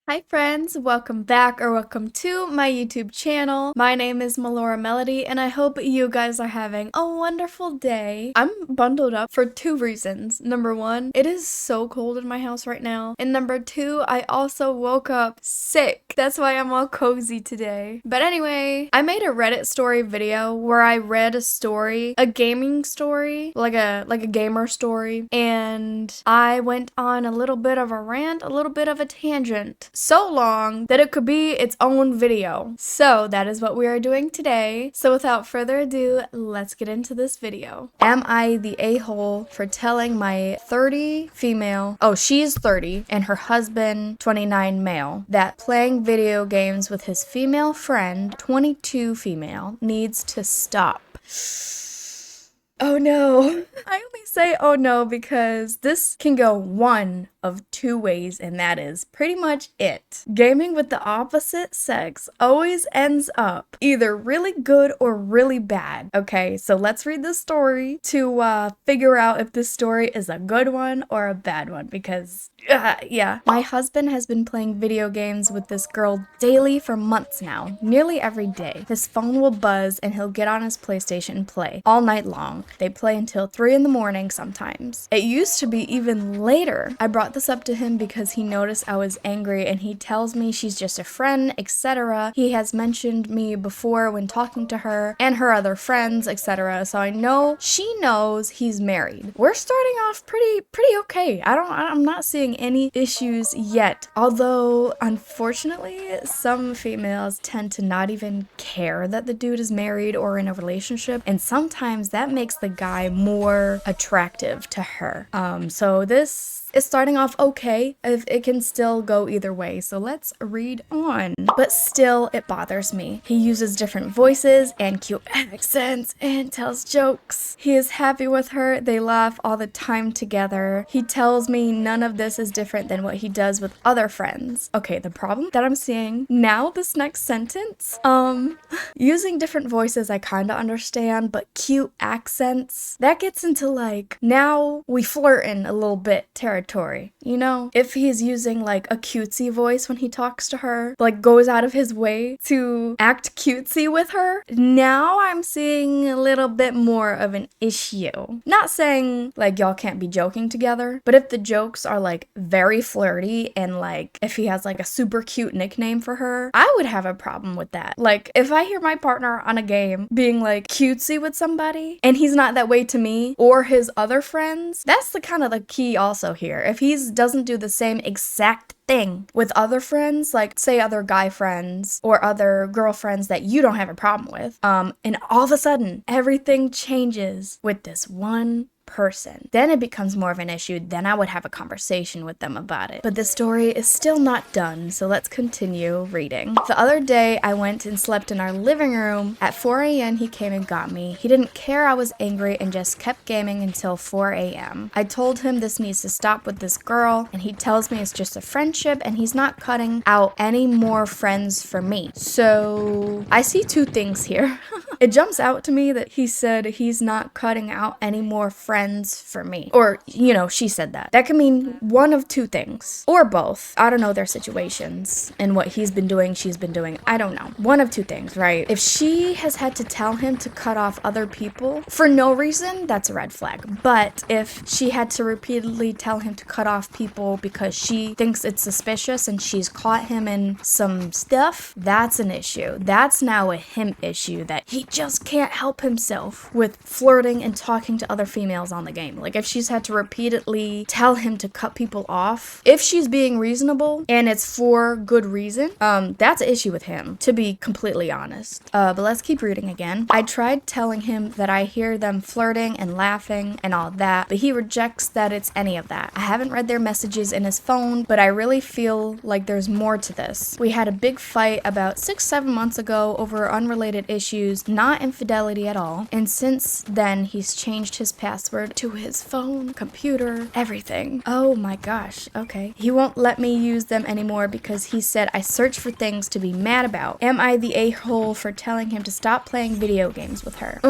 Hi friends, welcome back or welcome to my YouTube channel. My name is Melora Melody and I hope you guys are having a wonderful day. I'm bundled up for two reasons. Number one, it is so cold in my house right now. And number two, I also woke up sick. That's why I'm all cozy today. But anyway, I made a Reddit story video where I read a story, a gaming story, like a gamer story, and I went on a little bit of a rant, a little bit of a tangent. So long that it could be its own video. So that is what we are doing today. So without further ado, let's get into this video. Am I the a-hole for telling my 30 female, oh she's 30 and her husband 29 male, that playing video games with his female friend 22 female needs to stop? Oh no. I only say oh no because this can go one of two ways, and that is pretty much it. Gaming with the opposite sex always ends up either really good or really bad. Okay, so let's read the story to figure out if this story is a good one or a bad one because yeah. My husband has been playing video games with this girl daily for months now, nearly every day. His phone will buzz and he'll get on his PlayStation and play all night long. They play until 3 in the morning sometimes. It used to be even later. I brought this up to him because he noticed I was angry and he tells me she's just a friend, etc. He has mentioned me before when talking to her and her other friends, etc. So I know she knows he's married. We're starting off pretty okay. I'm not seeing any issues yet. Although, unfortunately, some females tend to not even care that the dude is married or in a relationship, and sometimes that makes the guy more attractive to her. So this is starting off okay. If it can still go either way, so let's read on. But still, it bothers me. He uses different voices and cute accents and tells jokes. He is happy with her. They laugh all the time together. He tells me none of this is different than what he does with other friends. Okay, the problem that I'm seeing now, this next sentence, using different voices I kind of understand, but cute accents, that gets into like, now we flirting a little bit territory, you know? If he's using like a cutesy voice when he talks to her, like goes out of his way to act cutesy with her, now I'm seeing a little bit more of an issue. Not saying like y'all can't be joking together, but if the jokes are like very flirty and like if he has like a super cute nickname for her, I would have a problem with that. Like if I hear my partner on a game being like cutesy with somebody and he's not that way to me or his other friends, that's the kind of the key also here. If he doesn't do the same exact thing with other friends, like say other guy friends or other girlfriends that you don't have a problem with, and all of a sudden everything changes with this one person, then it becomes more of an issue. Then I would have a conversation with them about it. But the story is still not done, so let's continue reading. The other day I went and slept in our living room. At 4 a.m. he came and got me. He didn't care I was angry and just kept gaming until 4 a.m. I told him this needs to stop with this girl, and he tells me it's just a friendship and he's not cutting out any more friends for me. So I see two things here. It jumps out to me that he said he's not cutting out any more friends for me. Or, you know, she said that. That could mean one of two things. Or both. I don't know their situations and what he's been doing, she's been doing. I don't know. One of two things, right? If she has had to tell him to cut off other people for no reason, that's a red flag. But if she had to repeatedly tell him to cut off people because she thinks it's suspicious and she's caught him in some stuff, that's an issue. That's now a him issue that he just can't help himself with flirting and talking to other females on the game. Like if she's had to repeatedly tell him to cut people off, if she's being reasonable and it's for good reason, that's an issue with him, to be completely honest. But let's keep reading again. I tried telling him that I hear them flirting and laughing and all that, but he rejects that it's any of that. I haven't read their messages in his phone, but I really feel like there's more to this. We had a big fight about 6-7 months ago over unrelated issues, not infidelity at all, and since then he's changed his password to his phone, computer, everything. Oh my gosh, okay. He won't let me use them anymore because he said I search for things to be mad about. Am I the a-hole for telling him to stop playing video games with her?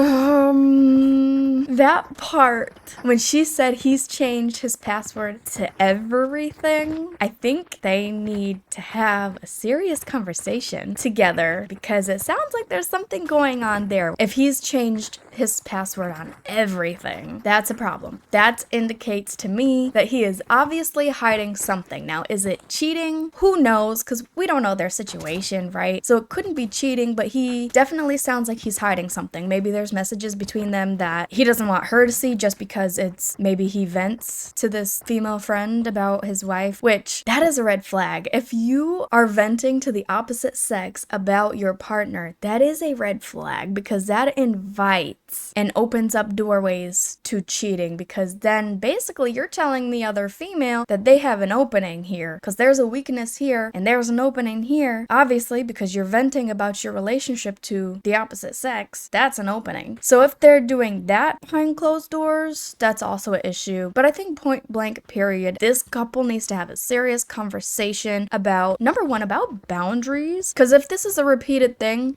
That part, when she said he's changed his password to everything, I think they need to have a serious conversation together because it sounds like there's something going on there. If he's changed his password on everything, that's a problem. That indicates to me that he is obviously hiding something. Now, is it cheating? Who knows? Because we don't know their situation, right? So it couldn't be cheating, but he definitely sounds like he's hiding something. Maybe there's messages between them that he doesn't want her to see just because it's maybe he vents to this female friend about his wife, which that is a red flag. If you are venting to the opposite sex about your partner, that is a red flag because that invites and opens up doorways to cheating, because then basically you're telling the other female that they have an opening here because there's a weakness here and there's an opening here. Obviously, because you're venting about your relationship to the opposite sex, that's an opening. So if they're doing that behind closed doors, that's also an issue. But I think point blank period, this couple needs to have a serious conversation about, number one, about boundaries, because if this is a repeated thing,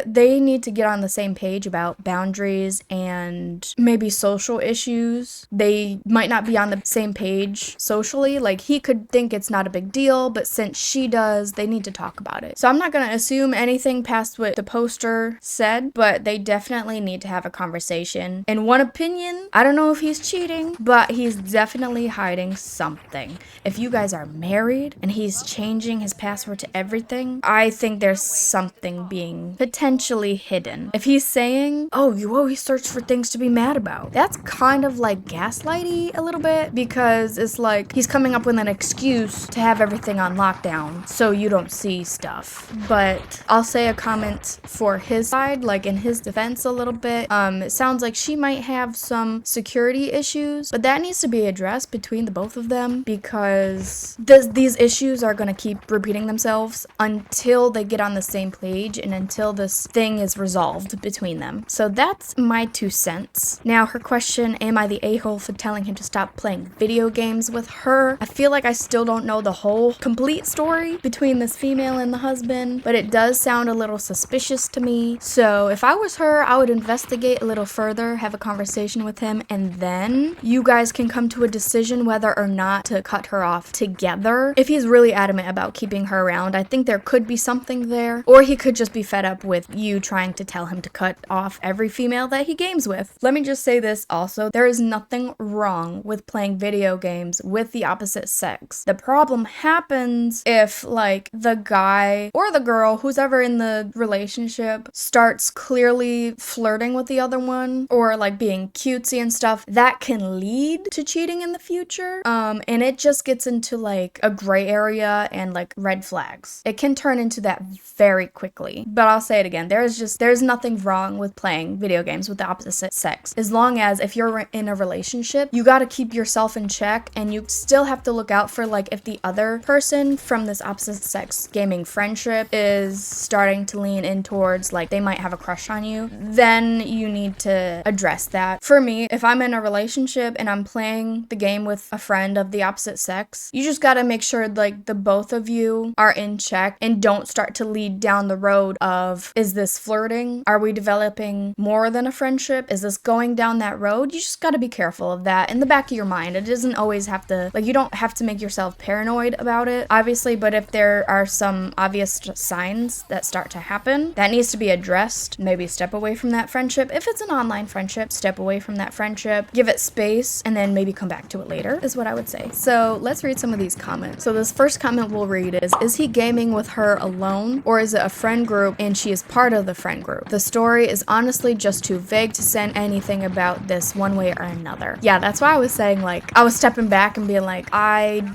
they need to get on the same page about boundaries and maybe social issues. They might not be on the same page socially. Like, he could think it's not a big deal, but since she does, they need to talk about it. So I'm not going to assume anything past what the poster said, but they definitely need to have a conversation. In one opinion, I don't know if he's cheating, but he's definitely hiding something. If you guys are married and he's changing his password to everything, I think there's something being potentially hidden. If he's saying, oh, you always search for things to be mad about, that's kind of like gaslighty a little bit, because it's like he's coming up with an excuse to have everything on lockdown so you don't see stuff. But I'll say a comment for his side, like in his defense a little bit. It sounds like she might have some security issues, but that needs to be addressed between the both of them, because these issues are going to keep repeating themselves until they get on the same page and until this thing is resolved between them. So that's my 2 cents. Now, her question, am I the a-hole for telling him to stop playing video games with her? I feel like I still don't know the whole complete story between this female and the husband, but it does sound a little suspicious to me. So if I was her, I would investigate a little further, have a conversation with him, and then you guys can come to a decision whether or not to cut her off together. If he's really adamant about keeping her around, I think there could be something there, or he could just be fed up with you trying to tell him to cut off every female that he games with. Let me just say this also, there is nothing wrong with playing video games with the opposite sex. The problem happens if, like, the guy or the girl, who's ever in the relationship, starts clearly flirting with the other one or like being cutesy and stuff. That can lead to cheating in the future, and it just gets into like a gray area and like red flags. It can turn into that very quickly. But I'll say it again, there's nothing wrong with playing video games with the opposite sex, as long as if you're in a relationship, you got to keep yourself in check, and you still have to look out for, like, if the other person from this opposite sex gaming friendship is starting to lean in towards, like, they might have a crush on you, then you need to address that. For me, if I'm in a relationship and I'm playing the game with a friend of the opposite sex, you just got to make sure, like, the both of you are in check and don't start to lead down the road of, is this flirting? Are we developing more than a friendship? Is this going down that road? You just got to be careful of that in the back of your mind. It doesn't always have to, like, you don't have to make yourself paranoid about it, obviously, but if there are some obvious signs that start to happen, that needs to be addressed. Maybe step away from that friendship. If it's an online friendship, step away from that friendship, give it space, and then maybe come back to it later, is what I would say. So let's read some of these comments. So this first comment we'll read is he gaming with her alone, or is it a friend group and she is part of the friend group? The story is honestly just too vague to send anything about this one way or another. Yeah, that's why I was saying, like, I was stepping back and being like,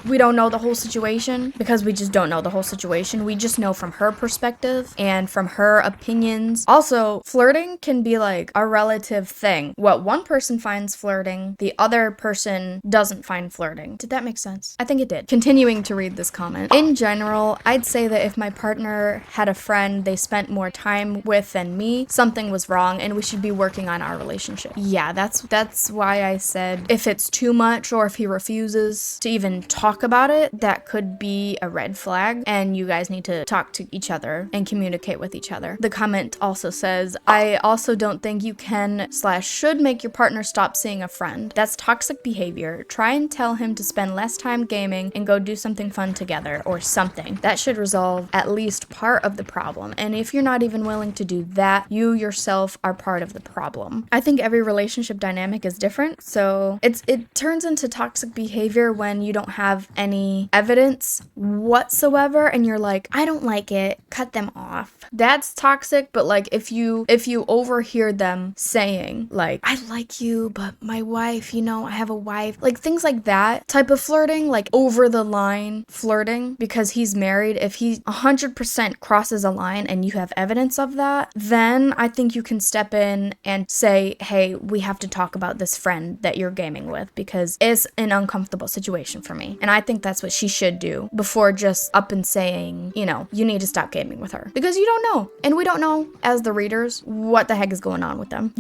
we don't know the whole situation, because we just don't know the whole situation. We just know from her perspective and from her opinions. Also, flirting can be like a relative thing. What one person finds flirting, the other person doesn't find flirting. Did that make sense? I think it did. Continuing to read this comment. In general, I'd say that if my partner had a friend they spent more time with than me, something was wrong and we should be working on our relationship. Yeah, that's why I said if it's too much or if he refuses to even talk about it, that could be a red flag and you guys need to talk to each other and communicate with each other. The comment also says, I also don't think you can / should make your partner stop seeing a friend. That's toxic behavior. Try and tell him to spend less time gaming and go do something fun together or something. That should resolve at least part of the problem. And if you're not even willing to do that, you yourself are part of the problem. I think every relationship dynamic is different, so it turns into toxic behavior when you don't have any evidence whatsoever and you're like, I don't like it, cut them off. That's toxic. But like if you overhear them saying like, I like you, but my wife, you know, I have a wife, like things like that type of flirting, like over the line flirting because he's married, if he 100% crosses a line and you have evidence of that, then I think you can step in and say, hey, we have to talk about this friend that you're gaming with because it's an uncomfortable situation for me. And I think that's what she should do before just up and saying, you know, you need to stop gaming with her, because you don't know. And we don't know as the readers what the heck is going on with them.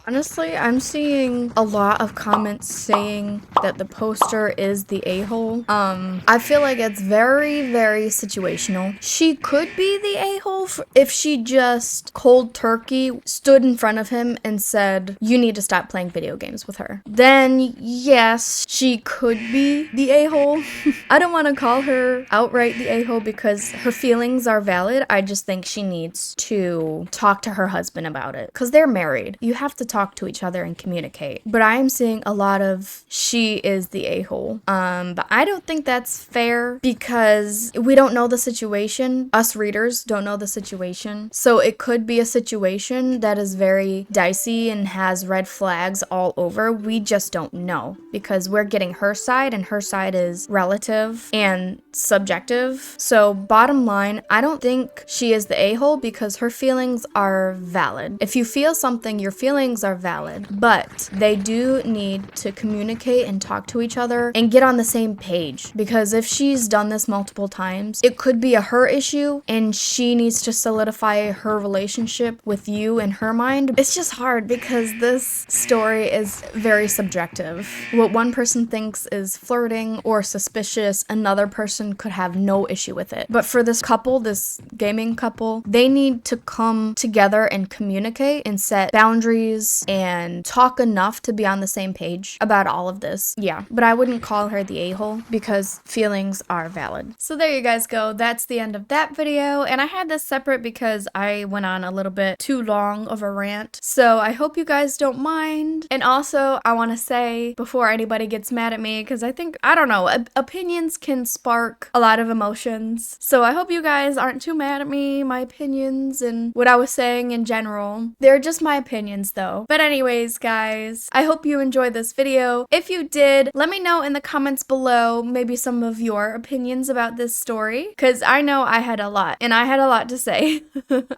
Honestly, I'm seeing a lot of comments saying that the poster is the a-hole. I feel like it's very, very situational. She could be the a-hole if she just cold turkey stood in front of him and said, you need to stop playing video games with her. Then yes, she could be the a-hole. I don't want to call her outright the a-hole because her feelings are valid. I just think she needs to talk to her husband about it because they're married. You have to talk to each other and communicate. But I am seeing a lot of she is the a-hole. But I don't think that's fair because we don't know the situation. Us readers don't know the situation. So it could be a situation that is very dicey and has red flags all over. We just don't know because we're getting her side and her side is relative and subjective. So bottom line, I don't think she is the a-hole because her feelings are valid. If you feel something, your feelings are valid, but they do need to communicate and talk to each other and get on the same page, because if she's done this multiple times, it could be a her issue and she needs to solidify her relationship with you in her mind. It's just hard because this story is very subjective. What one person thinks is flirting or suspicious, another person could have no issue with it. But for this couple, this gaming couple, they need to come together and communicate and set boundaries and talk enough to be on the same page about all of this. Yeah, but I wouldn't call her the a-hole because feelings are valid. So there you guys go. That's the end of that video. And I had this separate because I went on a little bit too long of a rant. So I hope you guys don't mind. And also, I want to say before anybody gets mad at me, because I think, I don't know, opinions can spark a lot of emotions. So I hope you guys aren't too mad at me, my opinions, and what I was saying in general. They're just my opinions though. But anyways, guys, I hope you enjoyed this video. If you did, let me know in the comments below maybe some of your opinions about this story, because I know I had a lot, and I had a lot to say,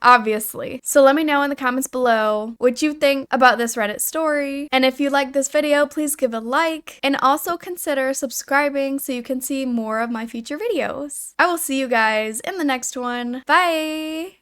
obviously. So let me know in the comments below what you think about this Reddit story. And if you like this video, please give a like, and also consider subscribing so you can see more of my future videos. I will see you guys in the next one. Bye!